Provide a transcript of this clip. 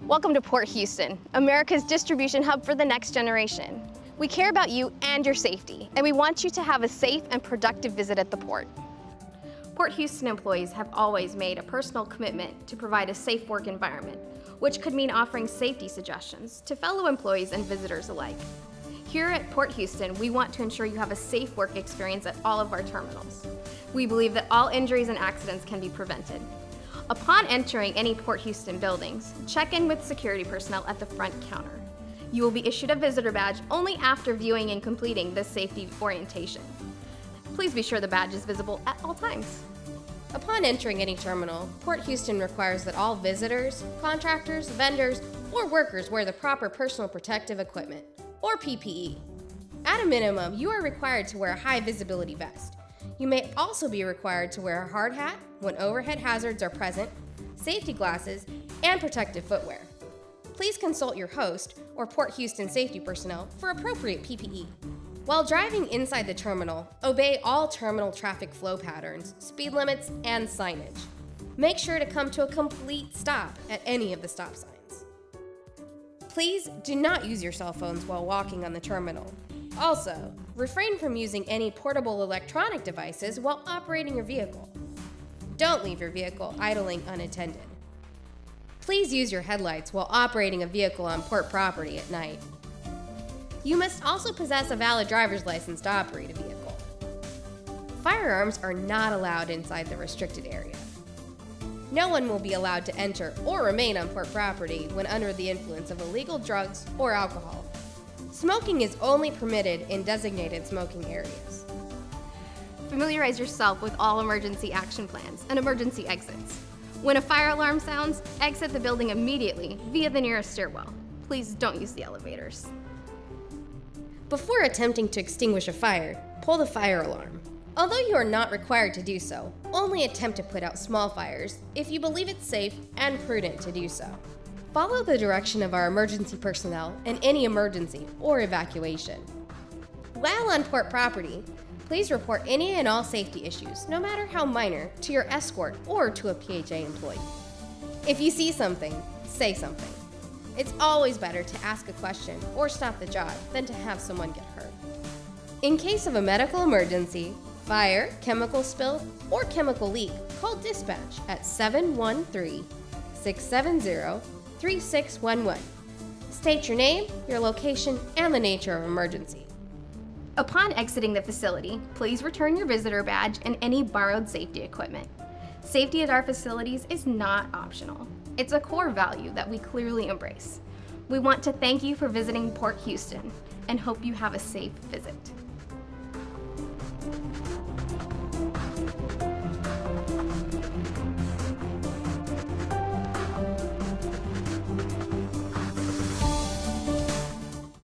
Welcome to Port Houston, America's distribution hub for the next generation. We care about you and your safety, and we want you to have a safe and productive visit at the port. Port Houston employees have always made a personal commitment to provide a safe work environment, which could mean offering safety suggestions to fellow employees and visitors alike. Here at Port Houston, we want to ensure you have a safe work experience at all of our terminals. We believe that all injuries and accidents can be prevented. Upon entering any Port Houston buildings, check in with security personnel at the front counter. You will be issued a visitor badge only after viewing and completing this safety orientation. Please be sure the badge is visible at all times. Upon entering any terminal, Port Houston requires that all visitors, contractors, vendors, or workers wear the proper personal protective equipment, or PPE. At a minimum, you are required to wear a high visibility vest. You may also be required to wear a hard hat when overhead hazards are present, safety glasses, and protective footwear. Please consult your host or Port Houston safety personnel for appropriate PPE. While driving inside the terminal, obey all terminal traffic flow patterns, speed limits, and signage. Make sure to come to a complete stop at any of the stop signs. Please do not use your cell phones while walking on the terminal. Also, refrain from using any portable electronic devices while operating your vehicle. Don't leave your vehicle idling unattended. Please use your headlights while operating a vehicle on port property at night. You must also possess a valid driver's license to operate a vehicle. Firearms are not allowed inside the restricted area. No one will be allowed to enter or remain on port property when under the influence of illegal drugs or alcohol. Smoking is only permitted in designated smoking areas. Familiarize yourself with all emergency action plans and emergency exits. When a fire alarm sounds, exit the building immediately via the nearest stairwell. Please don't use the elevators. Before attempting to extinguish a fire, pull the fire alarm. Although you are not required to do so, only attempt to put out small fires if you believe it's safe and prudent to do so. Follow the direction of our emergency personnel in any emergency or evacuation. While on port property, please report any and all safety issues, no matter how minor, to your escort or to a PHA employee. If you see something, say something. It's always better to ask a question or stop the job than to have someone get hurt. In case of a medical emergency, fire, chemical spill, or chemical leak, call dispatch at 713-670-3611. State your name, your location, and the nature of emergency. Upon exiting the facility, please return your visitor badge and any borrowed safety equipment. Safety at our facilities is not optional. It's a core value that we clearly embrace. We want to thank you for visiting Port Houston and hope you have a safe visit.